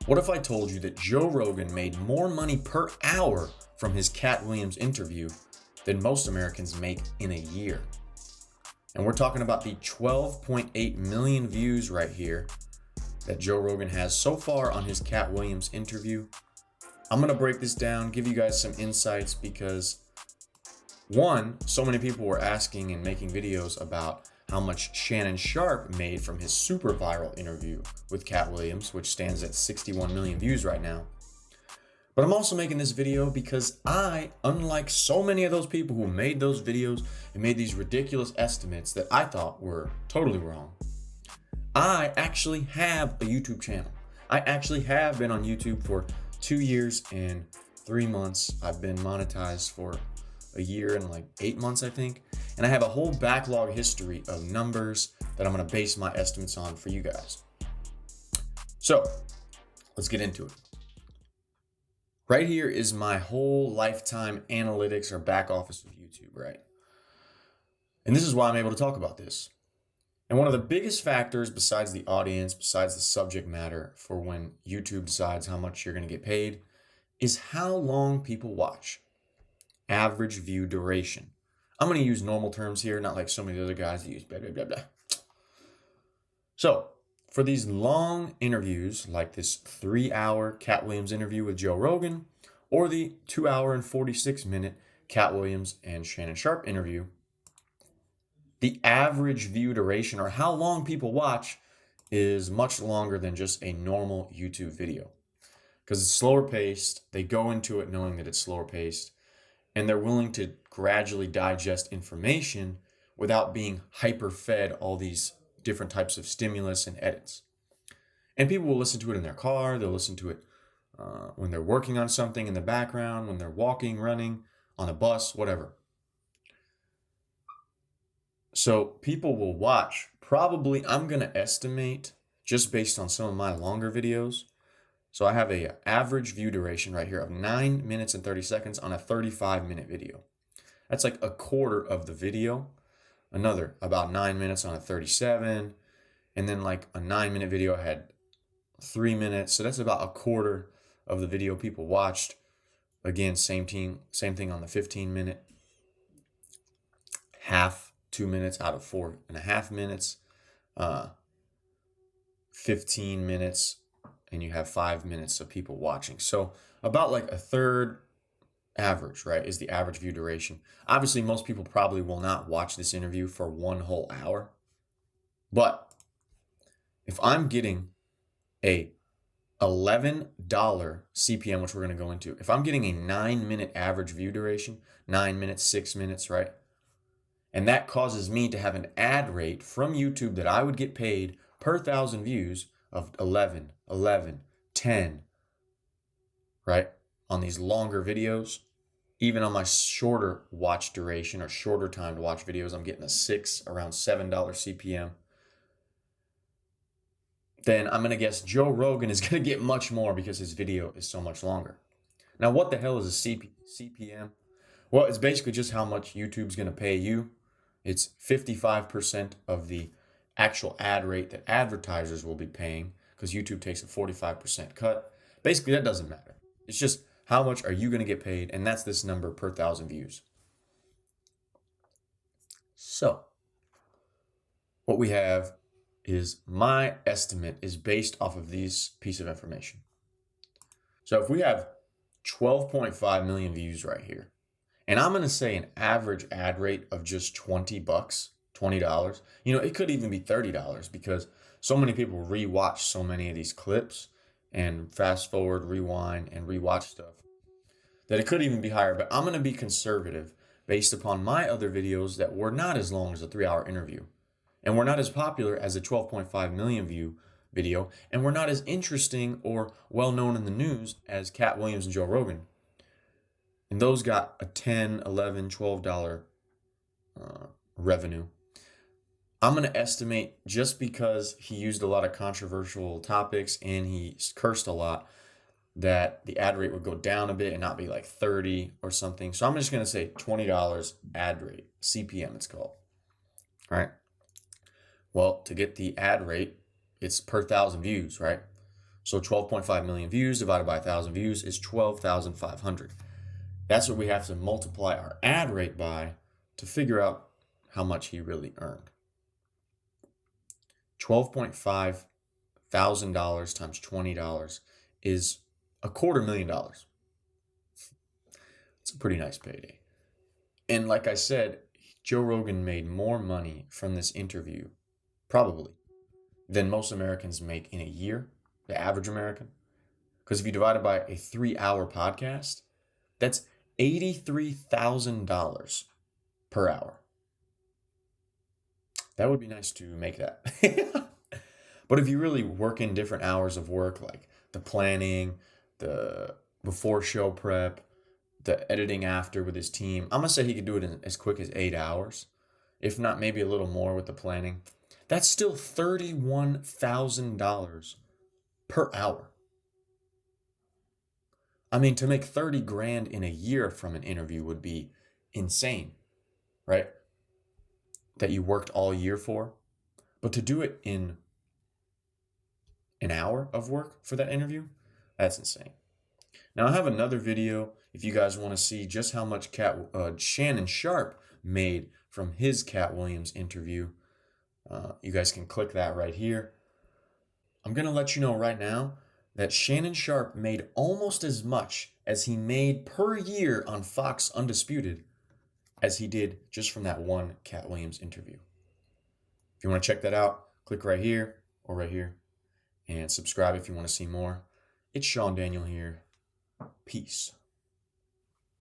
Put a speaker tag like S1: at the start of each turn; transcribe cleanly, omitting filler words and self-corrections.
S1: What if I told you that Joe Rogan made more money per hour from his Katt Williams interview than most Americans make in a year? And we're talking about the 12.8 million views right here that Joe Rogan has so far on his Katt Williams interview. I'm going to break this down, give you guys some insights because one, so many people were asking and making videos about how much Shannon Sharpe made from his super viral interview with Katt Williams, which stands at 61 million views right now. But I'm also making this video because I, unlike so many of those people who made those videos and made these ridiculous estimates that I thought were totally wrong, I actually have a YouTube channel. I actually have been on YouTube for 2 years and 3 months. I've been monetized for a year and like 8 months, I think. And I have a whole backlog history of numbers that I'm going to base my estimates on for you guys. So let's get into it. Right here is my whole lifetime analytics or back office of YouTube, right? And this is why I'm able to talk about this. And one of the biggest factors besides the audience, besides the subject matter for when YouTube decides how much you're going to get paid is how long people watch. Average view duration. I'm going to use normal terms here, not like so many other guys that use blah, blah, blah, blah. So for these long interviews, like this 3-hour Katt Williams interview with Joe Rogan, or the 2-hour and 46-minute Katt Williams and Shannon Sharpe interview, the average view duration, or how long people watch, is much longer than just a normal YouTube video. Because it's slower paced, they go into it knowing that it's slower paced, and they're willing to gradually digest information without being hyper-fed all these different types of stimulus and edits. And people will listen to it in their car, they'll listen to it when they're working on something in the background, when they're walking, running, on a bus, whatever. So people will watch, probably, I'm going to estimate, just based on some of my longer videos. So I have an average view duration right here of 9 minutes and 30 seconds on a 35-minute video. That's like a quarter of the video. Another about 9 minutes on a 37. And then like a 9-minute video I had 3 minutes. So that's about a quarter of the video people watched. Again, same thing on the 15-minute. Half 2 minutes out of 4.5 minutes. 15 minutes. And you have 5 minutes of people watching. So about like a third average, right, is the average view duration. Obviously, most people probably will not watch this interview for 1 whole hour. But if I'm getting a $11 CPM, which we're going to go into, if I'm getting a 9-minute average view duration, 9 minutes, 6 minutes, right, and that causes me to have an ad rate from YouTube that I would get paid per 1,000 views of 11, 10, right? On these longer videos, even on my shorter watch duration or shorter time to watch videos, I'm getting around $7 CPM. Then I'm going to guess Joe Rogan is going to get much more because his video is so much longer. Now, what the hell is a CPM? Well, it's basically just how much YouTube's going to pay you. It's 55% of the actual ad rate that advertisers will be paying, because YouTube takes a 45% cut. Basically, that doesn't matter. It's just how much are you going to get paid, and that's this number per 1,000 views. So what we have is my estimate is based off of this piece of information. So if we have 12.5 million views right here, and I'm going to say an average ad rate of just $20, $20. It could even be $30 because so many people rewatch so many of these clips and fast forward, rewind, and rewatch stuff that it could even be higher. But I'm going to be conservative based upon my other videos that were not as long as a 3-hour interview, and were not as popular as a 12.5 million view video, and were not as interesting or well known in the news as Katt Williams and Joe Rogan. And those got a $10, $11, $12 revenue. I'm going to estimate, just because he used a lot of controversial topics and he cursed a lot, that the ad rate would go down a bit and not be like 30 or something. So I'm just going to say $20 ad rate, CPM it's called. All right. Well, to get the ad rate, it's per 1,000 views, right? So 12.5 million views divided by 1,000 views is 12,500. That's what we have to multiply our ad rate by to figure out how much he really earned. $12.5 thousand times $20 is $250,000. It's a pretty nice payday. And like I said, Joe Rogan made more money from this interview, probably, than most Americans make in a year, the average American. Because if you divide it by a 3-hour podcast, that's $83,000 per hour. That would be nice to make that. But if you really work in different hours of work, like the planning, the before show prep, the editing after with his team, I'm going to say he could do it in as quick as 8 hours. If not, maybe a little more with the planning. That's still $31,000 per hour. I mean, to make 30 grand in a year from an interview would be insane, right? That you worked all year for. But to do it in an hour of work for that interview, that's insane. Now, I have another video if you guys want to see just how much Shannon Sharpe made from his Katt Williams interview. You guys can click that right here. I'm going to let you know right now that Shannon Sharpe made almost as much as he made per year on Fox Undisputed as he did just from that one Katt Williams interview. If you want to check that out, click right here or right here and subscribe if you want to see more. It's Sean Daniel here. Peace.